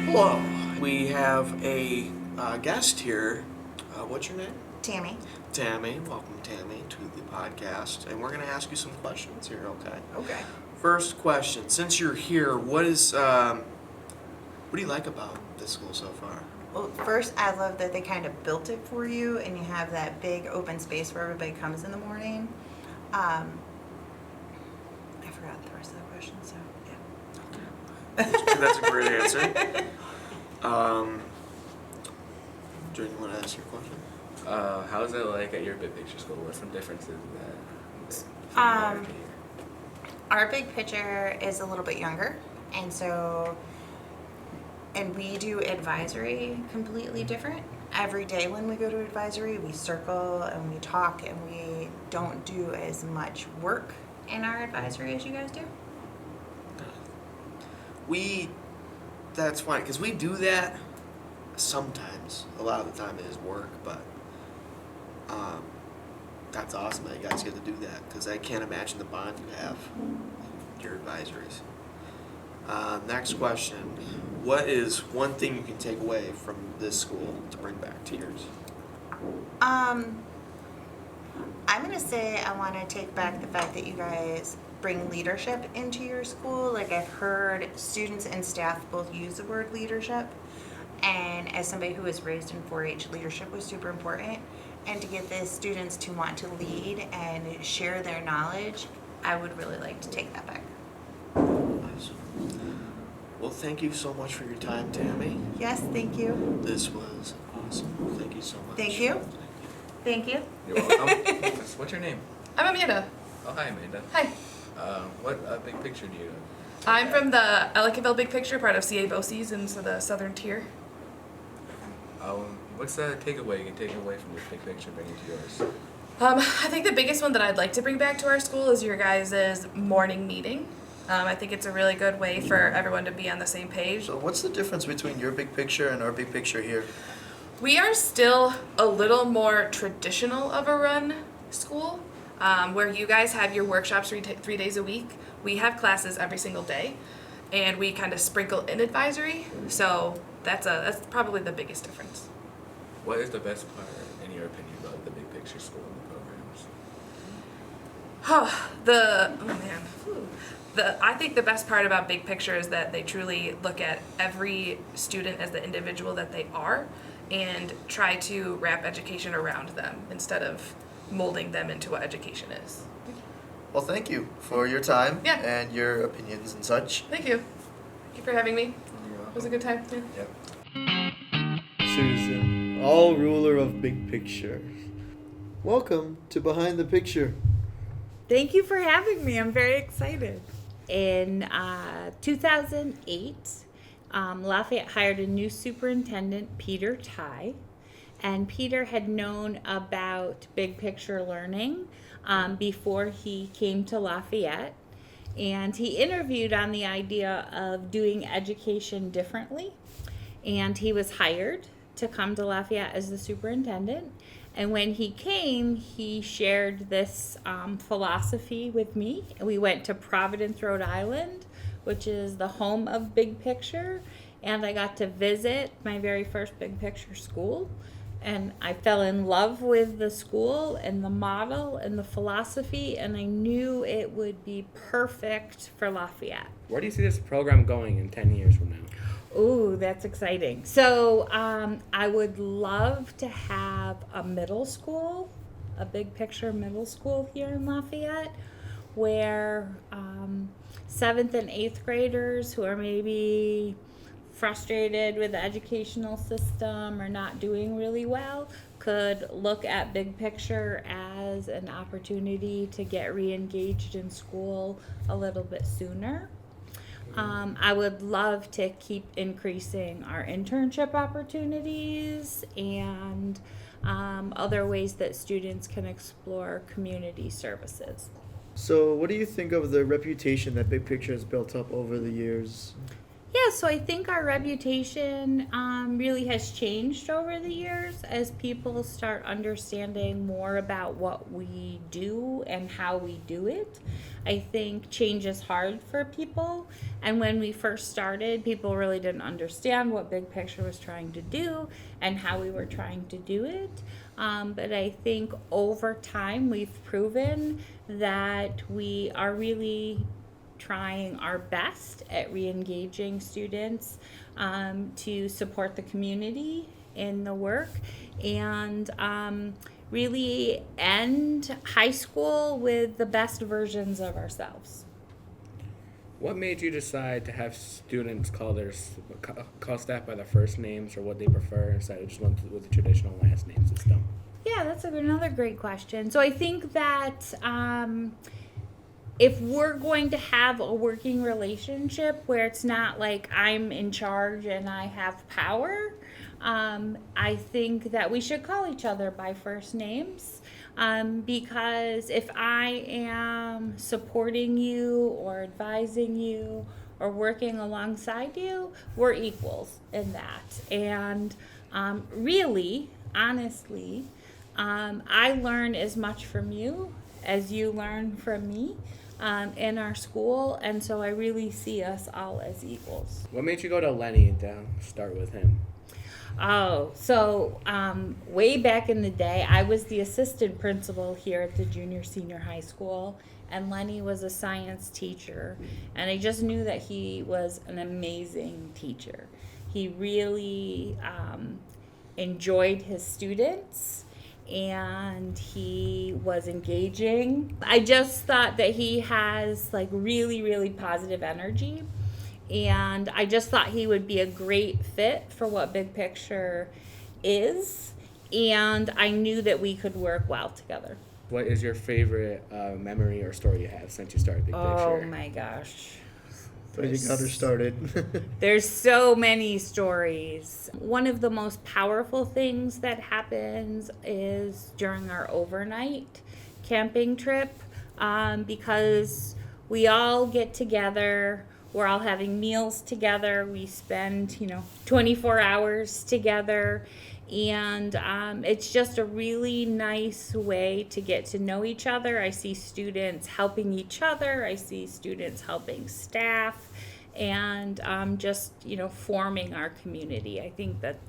Hello. We have a guest here. What's your name? Tammy. Tammy. Welcome, Tammy, to the podcast. And we're going to ask you some questions here, okay? Okay. First question. Since you're here, what do you like about this school so far? Well, first, I love that they kind of built it for you, and you have that big open space where everybody comes in the morning. I forgot the rest of the question, so yeah. That's a great answer. Do you want to ask your question? How is it like at your big picture school? What's some differences that Our big picture is a little bit younger, and we do advisory completely different. Every day when we go to advisory, we circle and we talk, and we don't do as much work in our advisory as you guys do. That's fine, because we do that sometimes. A lot of the time it is work, but that's awesome that you guys get to do that, because I can't imagine the bond you have in your advisories. Next question. What is one thing you can take away from this school to bring back to yours? I'm going to say I want to take back the fact that you guys bring leadership into your school. Like, I've heard students and staff both use the word leadership, and as somebody who was raised in 4-H, leadership was super important. And to get the students to want to lead and share their knowledge, I would really like to take that back. Nice. Well, thank you so much for your time, Tammy. Yes, thank you. This was awesome. Thank you so much. Thank you. Thank you. You're welcome. What's your name? I'm Amanda. Oh, hi, Amanda. Hi. What big picture do you have? I'm from the Ellicottville Big Picture, part of CA BOCES, and so the southern tier. What's the takeaway you can take away from this big picture, bring it to yours? I think the biggest one that I'd like to bring back to our school is your guys' morning meeting. I think it's a really good way for everyone to be on the same page. So what's the difference between your big picture and our big picture here? We are still a little more traditional of a run school, where you guys have your workshops 3 days a week. We have classes every single day, and we kind of sprinkle in advisory. So that's probably the biggest difference. What is the best part, in your opinion, about the big picture school and the programs? I think the best part about Big Picture is that they truly look at every student as the individual that they are and try to wrap education around them instead of molding them into what education is. Well, thank you for your time Yeah. and your opinions and such. Thank you. Thank you for having me. It was a good time. Yeah. Yep. Susan, all ruler of big picture. Welcome to Behind the Picture. Thank you for having me. I'm very excited. In 2008, Lafayette hired a new superintendent, Peter Ty, and Peter had known about big picture learning before he came to Lafayette, and he interviewed on the idea of doing education differently, and he was hired to come to Lafayette as the superintendent. And when he came, he shared this philosophy with me. We went to Providence, Rhode Island, which is the home of Big Picture. And I got to visit my very first Big Picture school. And I fell in love with the school and the model and the philosophy. And I knew it would be perfect for Lafayette. Where do you see this program going in 10 years from now? Ooh, that's exciting. So I would love to have a middle school, a Big Picture middle school here in Lafayette, where 7th and 8th graders who are maybe frustrated with the educational system or not doing really well could look at Big Picture as an opportunity to get re-engaged in school a little bit sooner. I would love to keep increasing our internship opportunities and other ways that students can explore community services. So what do you think of the reputation that Big Picture has built up over the years? Yeah, so I think our reputation really has changed over the years as people start understanding more about what we do and how we do it. I think change is hard for people, and when we first started, people really didn't understand what Big Picture was trying to do and how we were trying to do it. But I think over time, we've proven that we are really trying our best at re-engaging students to support the community in the work and really end high school with the best versions of ourselves. What made you decide to have students call staff by their first names or what they prefer instead of just going with the traditional last name system? Yeah, that's another great question. So I think that if we're going to have a working relationship where it's not like I'm in charge and I have power, I think that we should call each other by first names. Because if I am supporting you or advising you or working alongside you, we're equals in that. And really, honestly, I learn as much from you as you learn from me in our school, and so I really see us all as equals. What made you go to Lenny to start with him? Oh, so way back in the day, I was the assistant principal here at the senior high school, and Lenny was a science teacher, and I just knew that he was an amazing teacher. He really enjoyed his students, and he was engaging. I just thought that he has like really, really positive energy. And I just thought he would be a great fit for what Big Picture is. And I knew that we could work well together. What is your favorite memory or story you have since you started Big Picture? Oh my gosh. So you got her started. There's so many stories. One of the most powerful things that happens is during our overnight camping trip, because we all get together. We're all having meals together. We spend, 24 hours together. And it's just a really nice way to get to know each other. I see students helping each other. I see students helping staff. And just, forming our community. I think that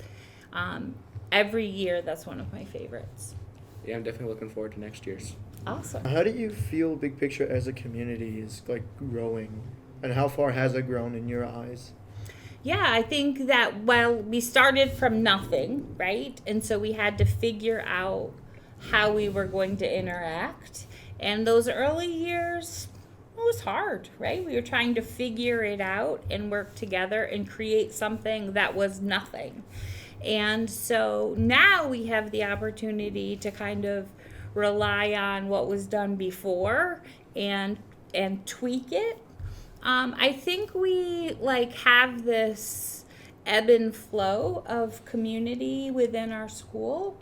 every year that's one of my favorites. Yeah, I'm definitely looking forward to next year's. Awesome. How do you feel Big Picture as a community is like growing? And how far has it grown in your eyes? Yeah, I think that, we started from nothing, right? And so we had to figure out how we were going to interact. And those early years, it was hard, right? We were trying to figure it out and work together and create something that was nothing. And so now we have the opportunity to kind of rely on what was done before and tweak it. I think we have this ebb and flow of community within our school.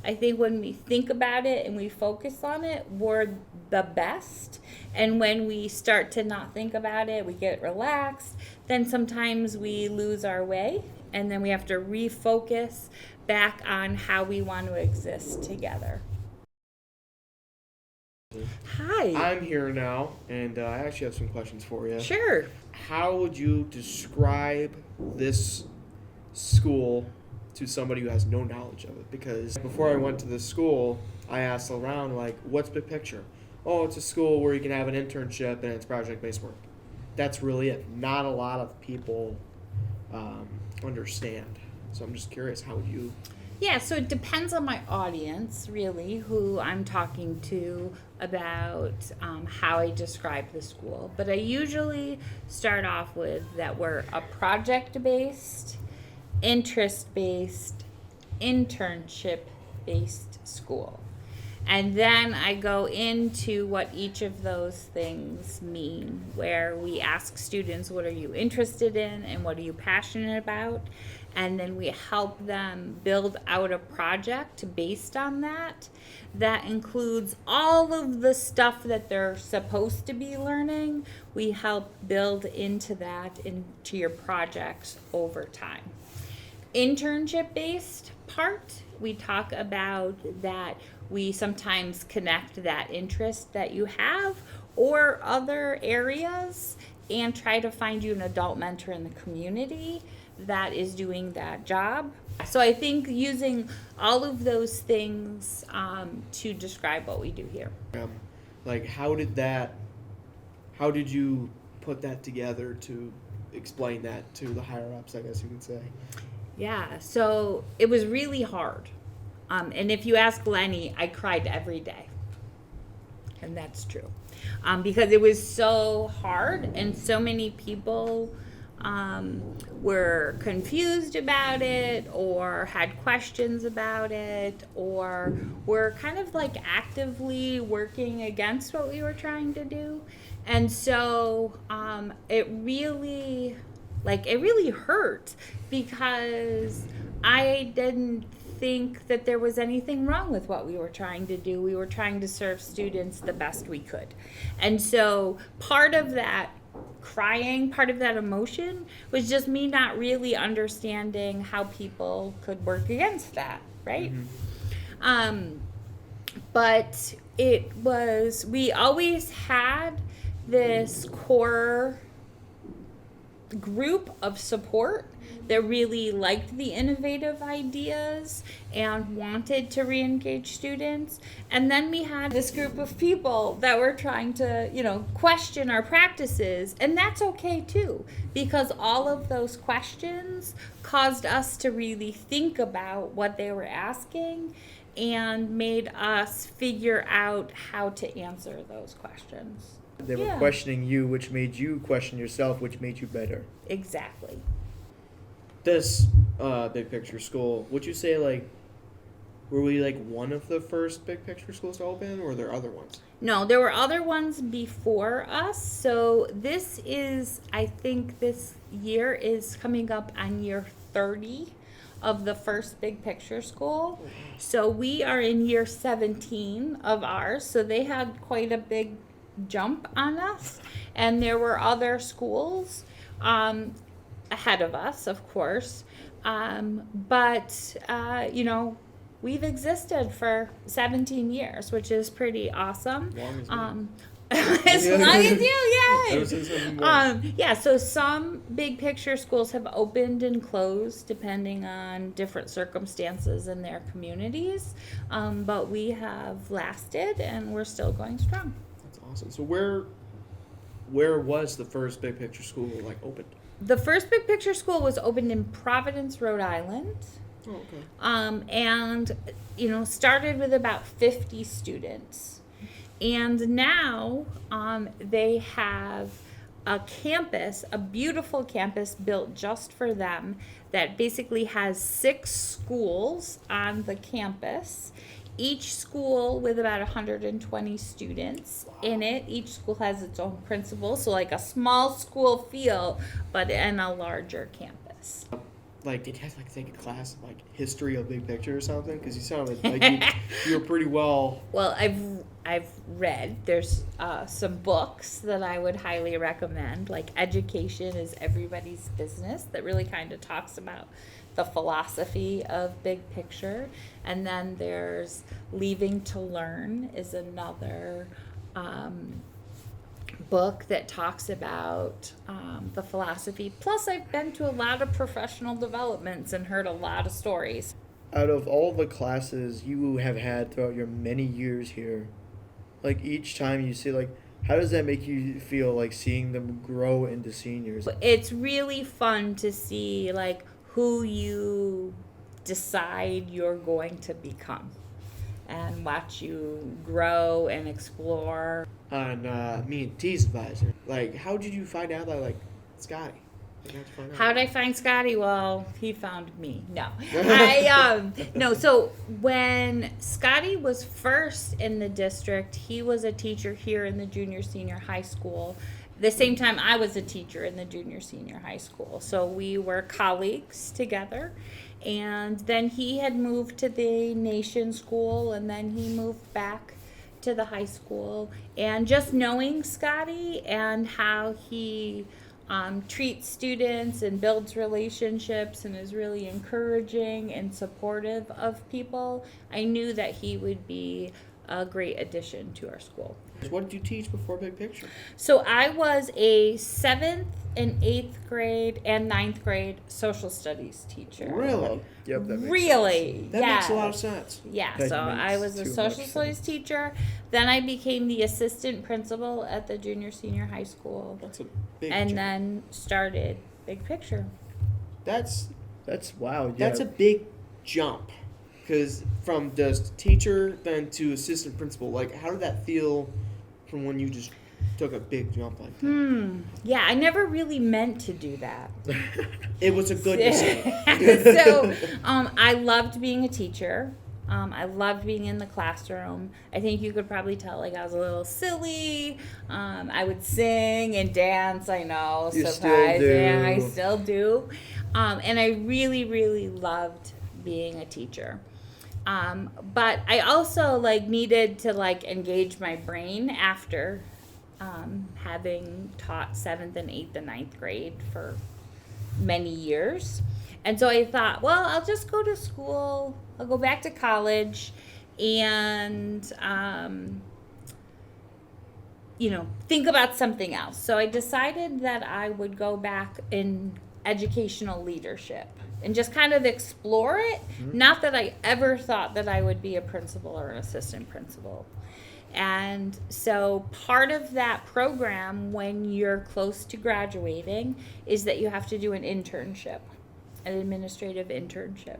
I think when we think about it and we focus on it, we're the best. And when we start to not think about it, we get relaxed, then sometimes we lose our way. And then we have to refocus back on how we want to exist together. Hi. I'm here now, and I actually have some questions for you. Sure. How would you describe this school to somebody who has no knowledge of it? Because before I went to this school, I asked around, what's Big Picture? Oh, it's a school where you can have an internship and it's project-based work. That's really it. Not a lot of people understand. So I'm just curious, how would you... Yeah, so it depends on my audience, really, who I'm talking to about how I describe the school. But I usually start off with that we're a project-based, interest-based, internship-based school. And then I go into what each of those things mean, where we ask students, what are you interested in and what are you passionate about? And then we help them build out a project based on that. That includes all of the stuff that they're supposed to be learning. We help build into that, into your projects over time. Internship based part, we talk about that we sometimes connect that interest that you have or other areas and try to find you an adult mentor in the community that is doing that job. So I think using all of those things to describe what we do here. Like, how did you put that together to explain that to the higher ups, I guess you could say? Yeah, so it was really hard. And if you ask Lenny, I cried every day. And that's true. Because it was so hard and so many people were confused about it or had questions about it or were kind of like actively working against what we were trying to do. And so it really hurt because I didn't think that there was anything wrong with what we were trying to do. We were trying to serve students the best we could. And so part of that crying, part of that emotion was just me not really understanding how people could work against that, right? Mm-hmm. But we always had this core group of support that really liked the innovative ideas and wanted to re-engage students. And then we had this group of people that were trying to, question our practices. And that's okay too, because all of those questions caused us to really think about what they were asking and made us figure out how to answer those questions. They were questioning you, which made you question yourself, which made you better. Exactly. This big picture school, would you say were we one of the first big picture schools to open, or were there other ones? No, there were other ones before us. So I think this year is coming up on year 30 of the first big picture school. So we are in year 17 of ours. So they had quite a big jump on us. And there were other schools ahead of us, of course. But we've existed for 17 years, which is pretty awesome. Long as as long as you, yay! So some big picture schools have opened and closed depending on different circumstances in their communities. But we have lasted and we're still going strong. That's awesome. So where was the first big picture school opened? The first big picture school was opened in Providence, Rhode Island. Oh, okay. And started with about 50 students. And now they have a campus, a beautiful campus built just for them that basically has 6 schools on the campus. Each school with about 120 students in it. Each school has its own principal, so a small school feel, but in a larger campus. Did you guys take a class of history of big picture or something? Because you sounded you were pretty well. Well, I've read. There's some books that I would highly recommend. Education is Everybody's Business, that really kind of talks about the philosophy of big picture. And then there's Leaving to Learn is another book that talks about the philosophy. Plus, I've been to a lot of professional developments and heard a lot of stories. Out of all the classes you have had throughout your many years here, each time you see, how does that make you feel, seeing them grow into seniors? It's really fun to see, who you decide you're going to become and watch you grow and explore. On me and T's advisor, how did you find out that, Scotty? You have to find out. How did I find Scotty? Well, he found me. No. No, so when Scotty was first in the district, he was a teacher here in the junior senior high school. The same time I was a teacher in the junior senior high school. So we were colleagues together. And then he had moved to the nation school, and then he moved back to the high school. And just knowing Scotty and how he treats students and builds relationships and is really encouraging and supportive of people, I knew that he would be a great addition to our school. What did you teach before Big Picture? So I was a 7th and 8th grade and 9th grade social studies teacher. Really? Yep, that makes Really? That yeah. makes a lot of sense. Yeah, That so I makes was a too social much studies sense. teacher. Then I became the assistant principal at the junior senior high school. That's a big And jump. then started Big Picture. That's wow. Yeah. That's a big jump, because from just teacher then to assistant principal, like how did that feel from when you just took a big jump like that? Yeah, I never really meant to do that. It was a good mistake. So I loved being a teacher. I loved being in the classroom. I think you could probably tell, like, I was a little silly. I would sing and dance. I know, You surprise. still do. Yeah, I still do. And I really, really loved being a teacher. But I also needed to engage my brain after having taught 7th and 8th and 9th grade for many years. And so I thought, well, I'll just go to school. I'll go back to college and, think about something else. So I decided that I would go back in educational leadership and just kind of explore it. Not that I ever thought that I would be a principal or an assistant principal. And so part of that program when you're close to graduating is that you have to do an internship, an administrative internship.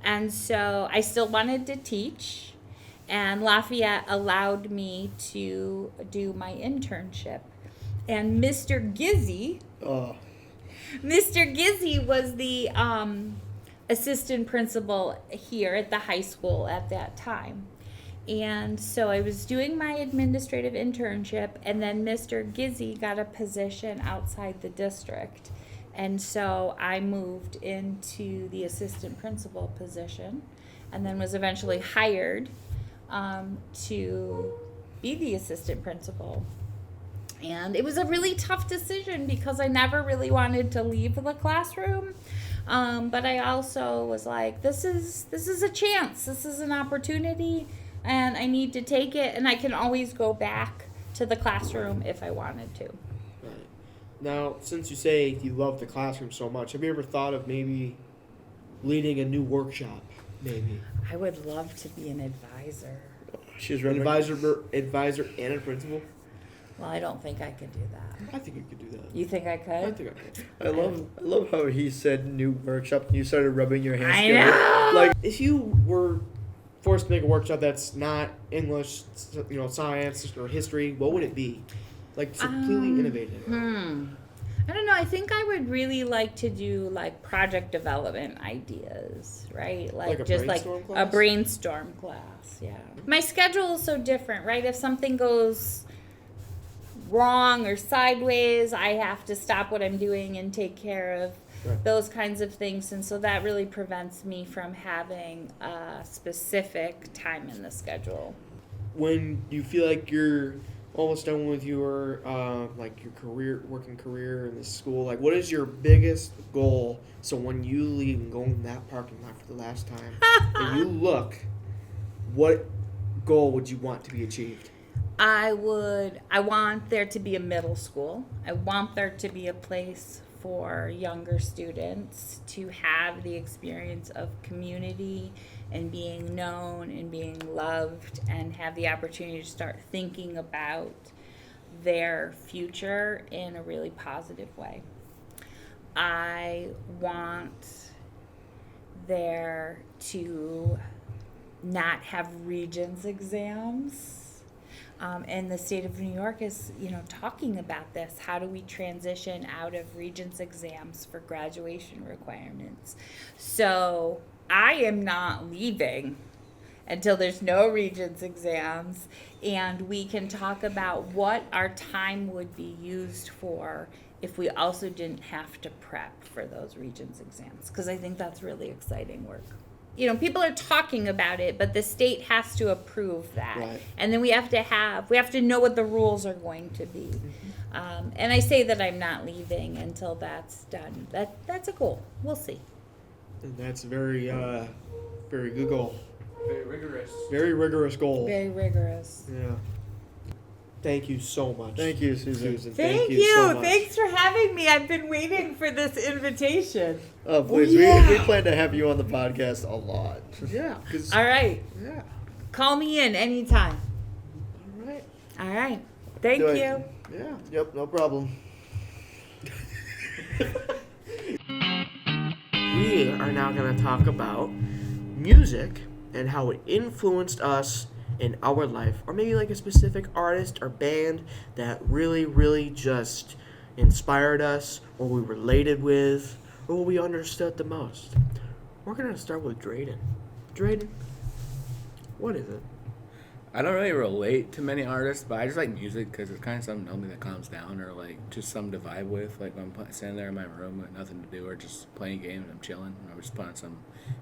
And so I still wanted to teach, and Lafayette allowed me to do my internship. And Mr. Gizzy was the assistant principal here at the high school at that time. And so I was doing my administrative internship, and then Mr. Gizzy got a position outside the district. And so I moved into the assistant principal position, and then was eventually hired to be the assistant principal. And it was a really tough decision because I never really wanted to leave the classroom. But I also was like, this is a chance. This is an opportunity, and I need to take it, and I can always go back to the classroom if I wanted to. Right. Now, since you say you love the classroom so much, have you ever thought of maybe leading a new workshop? Maybe I would love to be an advisor. She's an running. advisor and a principal. Well, I don't think I could do that. I think you could do that. You think I I could? think I could. I love how he said new workshop and you started rubbing your hands I together. know. Like, If you were forced to make a workshop that's not English, science or history, what would it be? Like completely innovative. I don't know. I think I would really like to do project development ideas, right? Like a just brainstorm a class? brainstorm class. Yeah. My schedule is so different, right? If something goes wrong or sideways, I have to stop what I'm doing and take care of Right. those kinds of things, and so that really prevents me from having a specific time in the schedule. When you feel like you're almost done with your your working career in this school, what is your biggest goal? So when you leave and go in that parking lot for the last time, and you look, what goal would you want to be achieved? I want there to be a middle school. I want there to be a place for younger students to have the experience of community and being known and being loved and have the opportunity to start thinking about their future in a really positive way. I want there to not have Regents exams. And the state of New York is, talking about this. How do we transition out of Regents exams for graduation requirements? So I am not leaving until there's no Regents exams, and we can talk about what our time would be used for if we also didn't have to prep for those Regents exams, because I think that's really exciting work. People are talking about it, but the state has to approve that. Right. And then we have to know what the rules are going to be. And I say that I'm not leaving until that's done. That's a goal. We'll see. And that's very good goal. Very rigorous. Very rigorous goal. Very rigorous. Yeah. Thank you so much. Thank you, Susan. Thank you. so much. Thanks for having me. I've been waiting for this invitation. Oh, please. yeah. We plan to have you on the podcast a lot. Yeah. All right. Yeah. Call me in anytime. All right. All right. Thank Do it. you. Yeah. Yep, no problem. We are now going to talk about music and how it influenced us in our life, or maybe like a specific artist or band that really, really just inspired us, or we related with, or we understood the most. We're going to start with Drayden. Drayden, what is it? I don't really relate to many artists, but I just like music because it's kind of something normally that calms down, or like just something to vibe with. Like when I'm standing there in my room with nothing to do, or just playing games and I'm chilling, or just putting some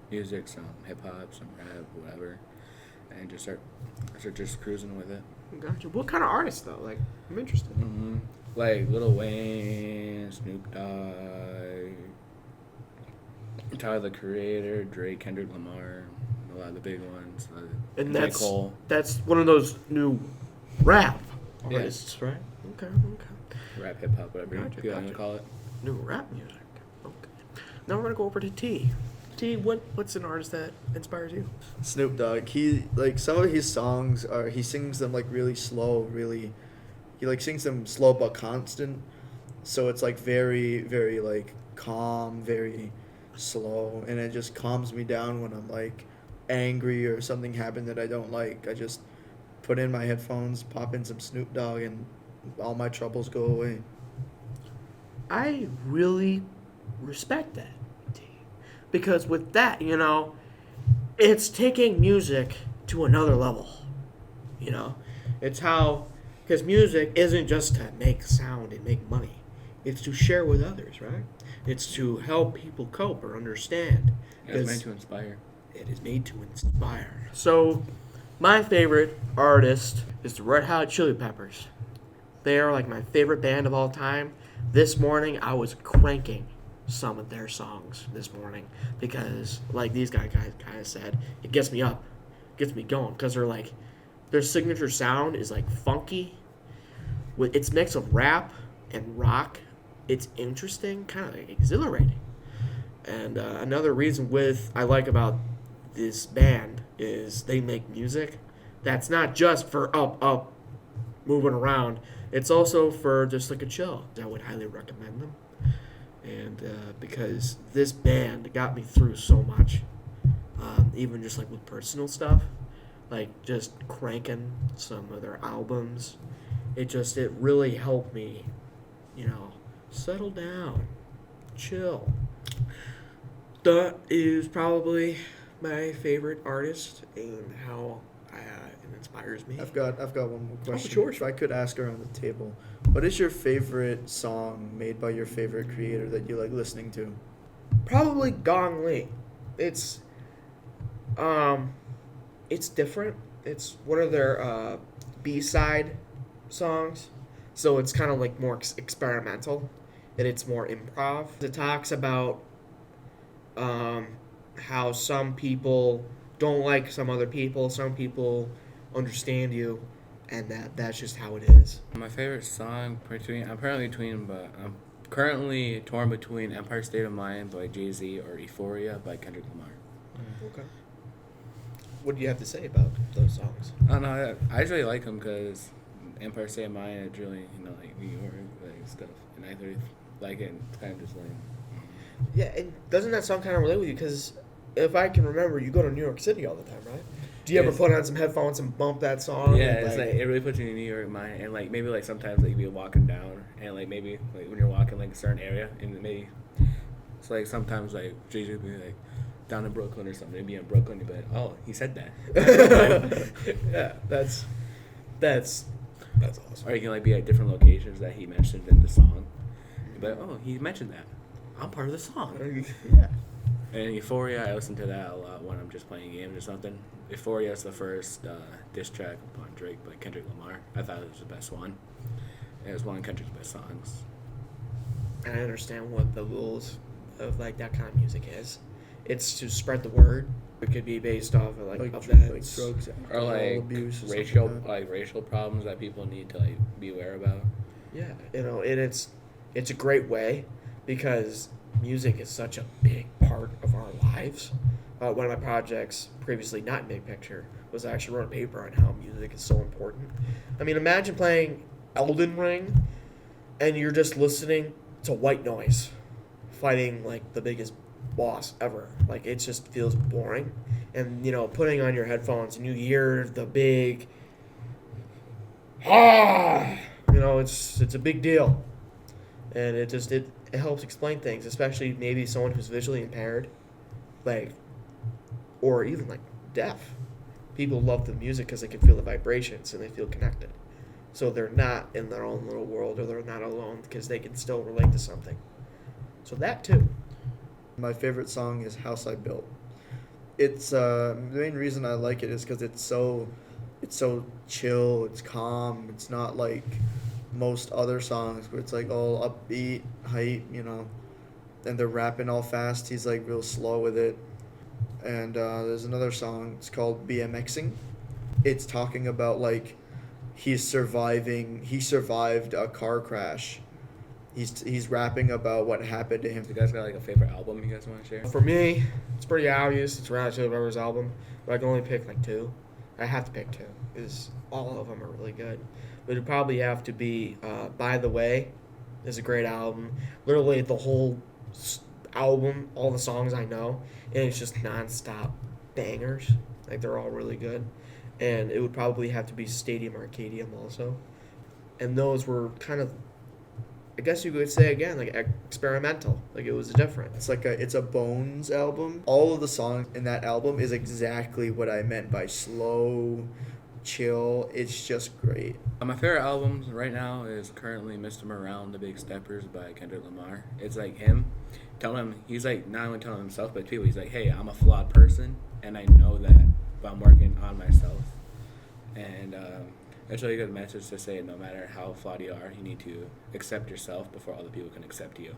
music, some hip hop, some rap, whatever, and just start just cruising with it. Gotcha. What kind of artist though? Like, I'm interested. Like Lil Wayne, Snoop Dogg, Tyler the Creator, Drake, Kendrick Lamar, a lot of the big ones. And J. that's Cole. that's one of those new rap Yeah. artists, right? Okay. Rap, hip hop, whatever Gotcha, you want gotcha. to call it. New rap music. Okay. Now we're gonna go over to T. T, what's an artist that inspires you? Snoop Dogg. He some of his songs he sings them like really slow, he like sings them slow but constant. So it's like very, very like calm, very slow, and it just calms me down when I'm like angry or something happened that I don't like. I just put in my headphones, pop in some Snoop Dogg, and all my troubles go away. I really respect that, T. Because with that, it's taking music to another level. It's how, because music isn't just to make sound and make money. It's to share with others, right? It's to help people cope or understand. It's meant to inspire. It is made to inspire. So, my favorite artist is the Red Hot Chili Peppers. They are like my favorite band of all time. This morning, I was cranking some of their songs this morning because, like these guys kind of said, it gets me up, gets me going, because their signature sound is like funky. With its mix of rap and rock, it's interesting, kind of like exhilarating. And another reason I like about this band is they make music that's not just for up, moving around. It's also for just like a chill. I would highly recommend them. And because this band got me through so much, even just like with personal stuff, like just cranking some of their albums, it really helped me, settle down, chill. That is probably my favorite artist and how it inspires me. I've got one more question. sure. If I could ask her on the table, what is your favorite song made by your favorite creator that you like listening to? Probably Gong Li. It's different. It's one of their B-side songs, so it's kind of like more experimental, and it's more improv. It talks about how some people don't like some other people, some people understand you, and that's just how it is. My favorite song I'm currently torn between Empire State of Mind by Jay-Z or Euphoria by Kendrick Lamar. Okay. What do you have to say about those songs? I don't know. I just really like them because Empire State of Mind, it's really, like New York, like stuff. And I really like it, and it's kind of just like... Yeah, and doesn't that song kind of relate with you? Because if I can remember, you go to New York City all the time, right? Do you ever Yes. put on some headphones and bump that song? Yeah, and, it's like it really puts you in the New York mind, and like maybe like sometimes like you'll be walking down, and like maybe like when you're walking like a certain area, and maybe it's like sometimes like JJ will be like down in Brooklyn or something, be in Brooklyn, you'll be like, oh, he said that. yeah, that's awesome. Or you can like be at different locations that he mentioned in the song. You'll be like, oh, he mentioned that. I'm part of the song. Yeah. And Euphoria, I listen to that a lot when I'm just playing games or something. Euphoria is the first diss track on Drake by Kendrick Lamar. I thought it was the best one. It was one of Kendrick's best songs. And I understand what the rules of like that kind of music is. It's to spread the word. It could be based off of like events. like drugs, Or alcohol like abuse, or something racial like that. like racial problems that people need to like be aware about. Yeah, and it's a great way because music is such a big part of our lives. One of my projects previously, not in Big Picture, was I actually wrote a paper on how music is so important. I mean, imagine playing Elden Ring and you're just listening to white noise fighting like the biggest boss ever. Like it just feels boring. And putting on your headphones and you hear the big it's a big deal. And it helps explain things, especially maybe someone who's visually impaired, like, or even like deaf. People love the music because they can feel the vibrations and they feel connected. So they're not in their own little world, or they're not alone because they can still relate to something. So that too. My favorite song is "House I Built." It's the main reason I like it is because it's so chill. It's calm. It's not like most other songs where it's like all upbeat, hype, and they're rapping all fast. He's like real slow with it. And there's another song. It's called "BMXing." It's talking about like he survived a car crash. He's rapping about what happened to him. You guys got like a favorite album you guys want to share? For me, it's pretty obvious. It's Red Hot Chili Peppers album, but I can only pick like two. I have to pick two because all of them are really good. But it'd probably have to be "By the Way" is a great album. Literally the whole album, all the songs I know, and it's just nonstop bangers. Like they're all really good. And it would probably have to be Stadium Arcadium also. And those were kind of, I guess you could say again, like experimental. Like it was different. It's a Bones album. All of the songs in that album is exactly what I meant by slow, chill. It's just great. My favorite album right now is currently Mr. Morale, The Big Steppers by Kendrick Lamar. It's like him telling him, he's like not only telling himself, but people, he's like, hey, I'm a flawed person, and I know that, but I'm working on myself. And it's a really good message to say no matter how flawed you are, you need to accept yourself before other people can accept you.